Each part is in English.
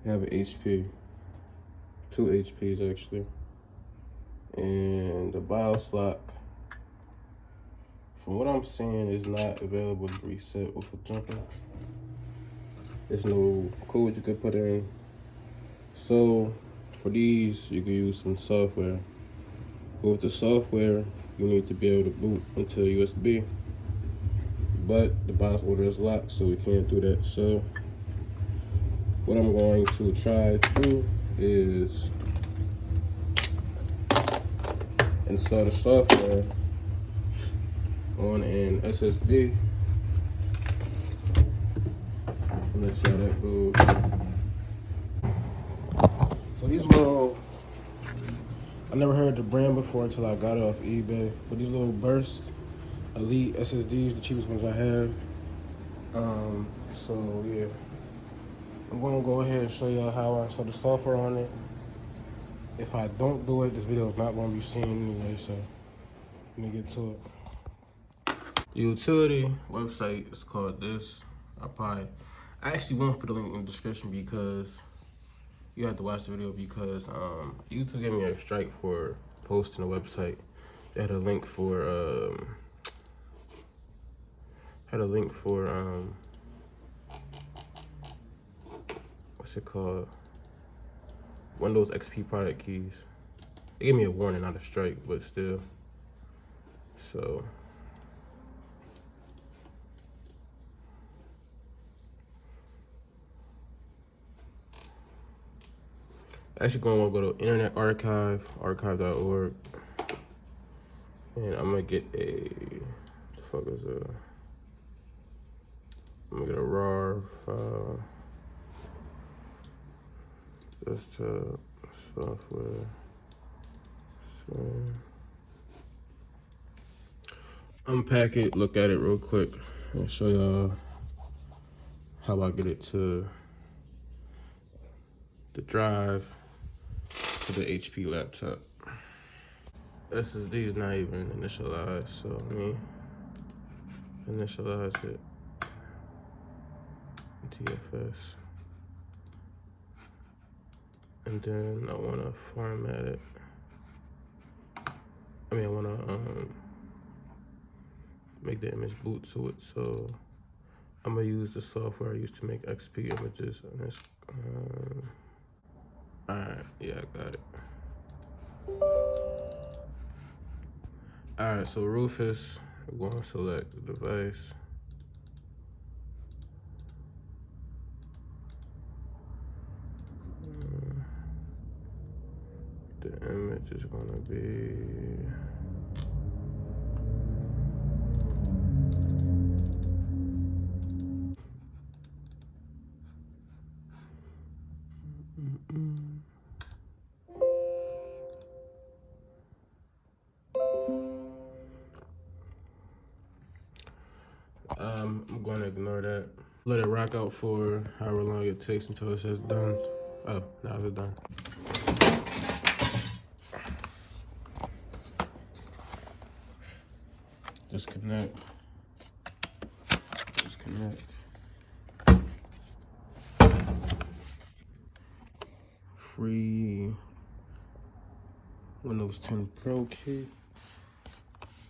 have an HP, 2 HPs actually, and the BIOS lock, from what I'm seeing, is not available to reset with a jumper. There's no code you could put in. So for these, you can use some software. But with the software, you need to be able to boot into USB. But the BIOS order is locked, so we can't do that. So what I'm going to try to do is install the software on an SSD. And let's see how that goes. So these little, I never heard the brand before until I got it off eBay. But these little Burst Elite SSDs, the cheapest ones I have. So yeah, I'm gonna go ahead and show y'all how I install the software on it. If I don't do it, this video is not gonna be seen anyway. So let me get to it. The utility website is called this. I actually won't put a link in the description because you have to watch the video, because YouTube gave me a strike for posting a website. They had a link for what's it called? Windows XP product keys. They gave me a warning, not a strike, but still. So actually going to go to Internet Archive, archive.org, and I'm gonna get I'm gonna get a RAR file, desktop software. So unpack it, look at it real quick, and show y'all how I get it to the drive to the HP laptop. SSD is not even initialized, so let me initialize it. TFS. And then I want to format it. I want to make the image boot to it. So I'm gonna use the software I used to make XP images. And it's, all right, yeah, I got it. All right, so Rufus, we're gonna select the device. The image is gonna be I'm going to ignore that. Let it rock out for however long it takes until it says done. Oh, now it's done. Disconnect. Free Windows 10 Pro key.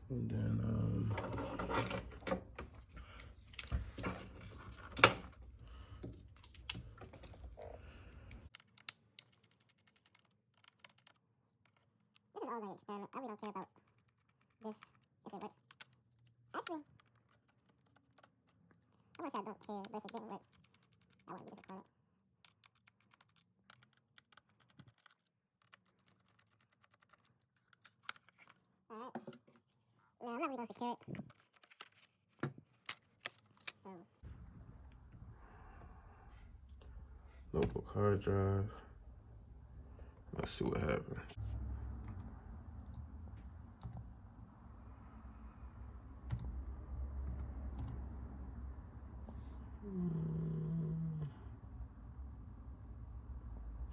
And then this is all like experiment. I really don't care about this if it works. Actually, I want to say I don't care, but if it didn't work, I wouldn't be disappointed. Alright. Now I'm not really going to secure it. So notebook hard drive. Let's see what happens.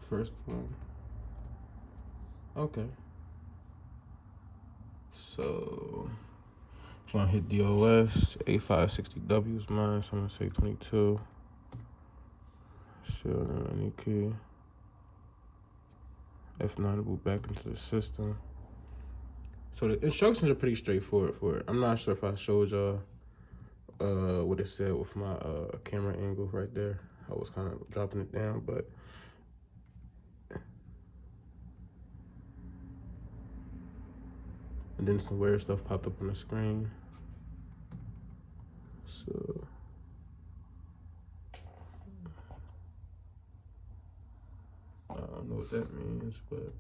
First one. Okay. So I'm gonna hit DOS. A560W is mine, so I'm gonna say 22. Shell any key. F9 to boot back into the system. So the instructions are pretty straightforward for it. I'm not sure if I showed y'all what it said with my camera angle right there. I was kind of dropping it down, but and then some weird stuff popped up on the screen. So I don't know what that means, but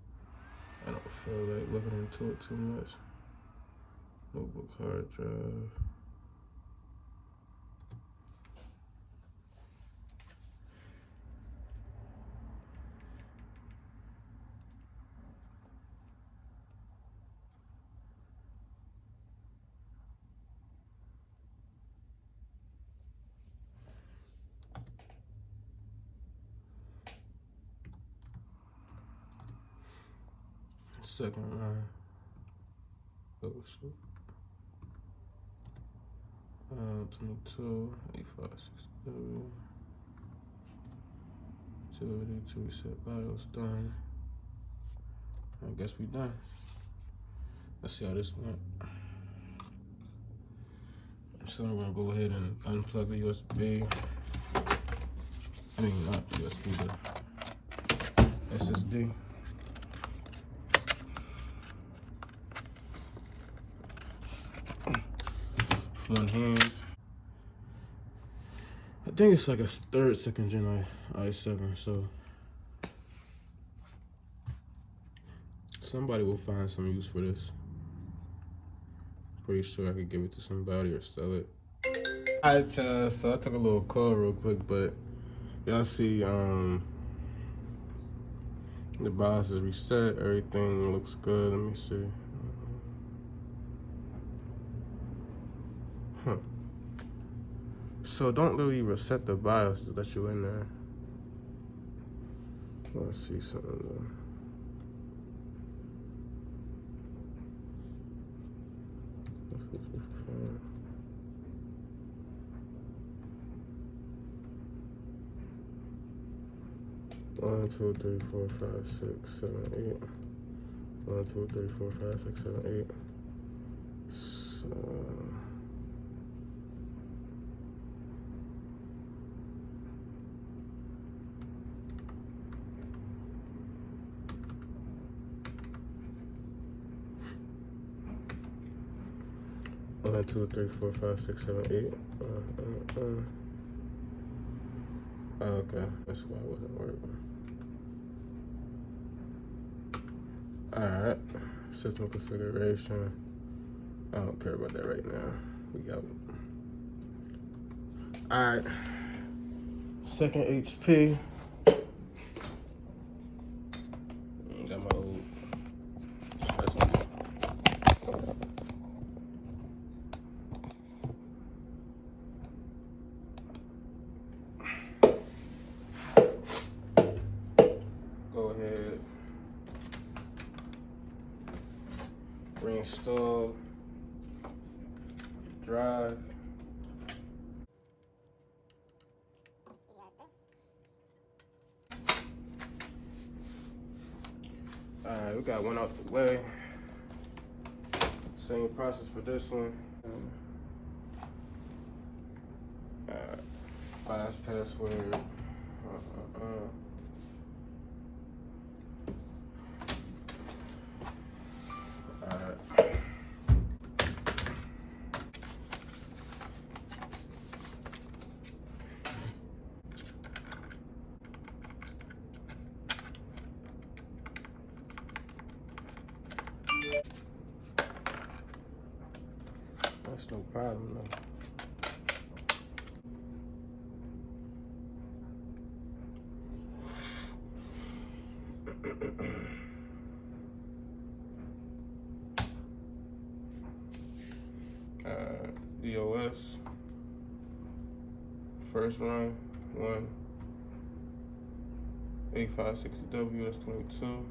I don't feel like looking into it too much. Notebook hard drive. Second line. Oh shit. 22, 8567. 282 reset BIOS done. I guess we done. Let's see how this went. So I'm gonna go ahead and unplug the USB. I mean, not the USB, the SSD. One hand. I think it's like a third second gen i7, so somebody will find some use for this. Pretty sure I could give it to somebody or sell it. Alright, so I took a little call real quick, but y'all see the BIOS is reset, everything looks good. Let me see. Huh. So don't really reset the BIOS to let you in there. Let's see something though. One, two, three, four, five, six, seven, eight. 1, 2, 3, 4, 5, 6, 7, 8. So 1, 2, 3, 4, 5, 6, 7, 8. Okay, that's why it wasn't working. Alright, system configuration. I don't care about that right now. We got it. Alright, second HP. Got my old go ahead, reinstall drive. Alright, we got one out the way. Same process for this one. Last password. That's no problem though. DOS. First run, 1. 8560W, that's 22.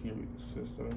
Key read the system.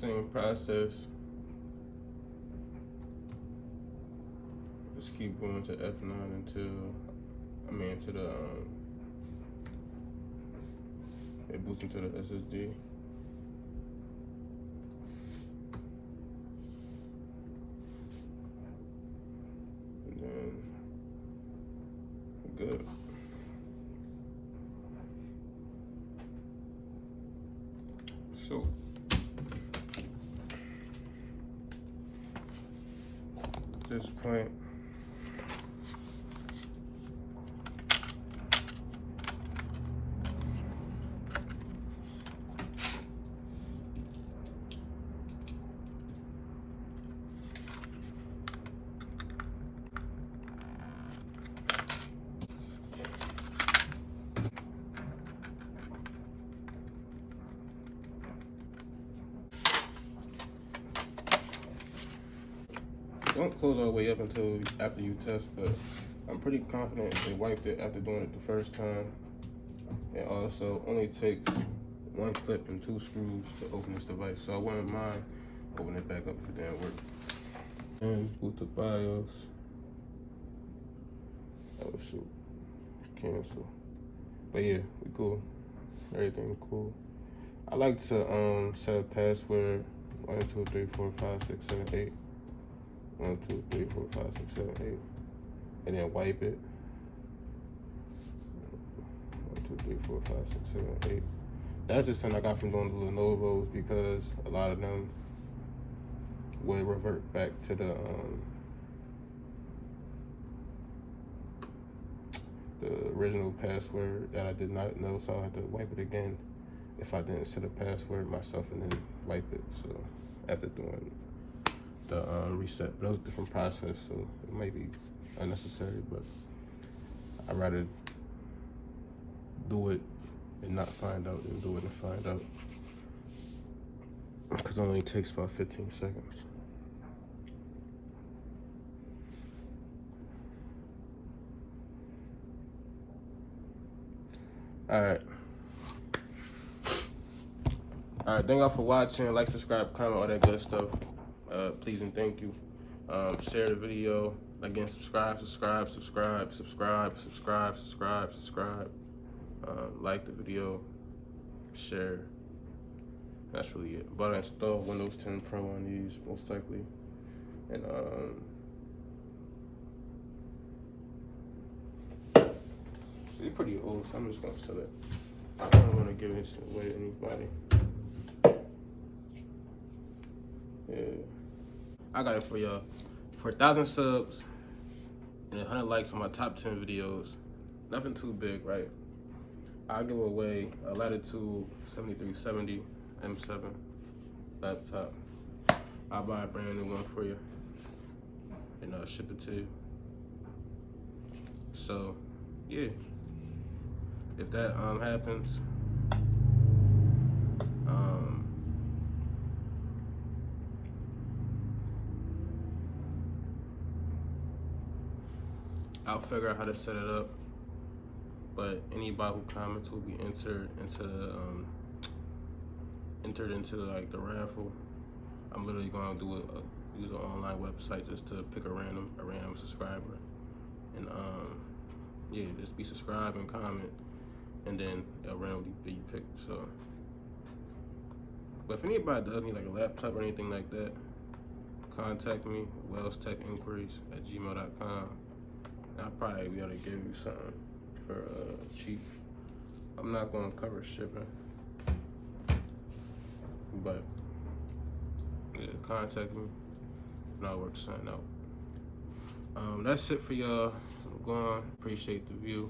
same process. Just keep going to F9 until it boots into the SSD. And then we're good. So at this point, don't close all the way up until after you test, but I'm pretty confident it wiped it after doing it the first time. It also only takes 1 clip and 2 screws to open this device, so I wouldn't mind opening it back up if it didn't work. And boot the BIOS. Oh shoot, cancel. But yeah, we cool. Everything cool. I like to set a password 1, 2, 3, 4, 5, 6, 7, 8. 1, 2, 3, 4, 5, 6, 7, 8, and then wipe it. 1, 2, 3, 4, 5, 6, 7, 8. That's just something I got from doing the Lenovo's, because a lot of them will revert back to the original password that I did not know, so I had to wipe it again if I didn't set a password myself and then wipe it. So after doing the reset, but it was a different process, so it might be unnecessary, but I'd rather do it and not find out than do it and find out, because it only takes about 15 seconds. Alright, thank y'all for watching. Like, subscribe, comment, all that good stuff. Please and thank you. Share the video. Again, subscribe. Like the video. Share. That's really it. But I installed Windows 10 Pro on these, most likely. And they're pretty old, so I'm just gonna sell it. I don't want to give it away to anybody. Yeah. I got it for y'all. For 1,000 subs and 100 likes on my top 10 videos, nothing too big, right? I'll give away a Latitude 7370 M7 laptop. I'll buy a brand new one for you and ship it to you. So, yeah. If that happens, I'll figure out how to set it up. But anybody who comments will be entered into like the raffle. I'm literally gonna use an online website just to pick a random subscriber, and yeah, just be subscribed and comment, and then it'll randomly be picked. So, but if anybody does need like a laptop or anything like that, contact me, wellstechinquiries@gmail.com. I'll probably be able to give you something for cheap. I'm not gonna cover shipping, but yeah, contact me and I'll work something out. That's it for y'all. I'm going. Appreciate the view.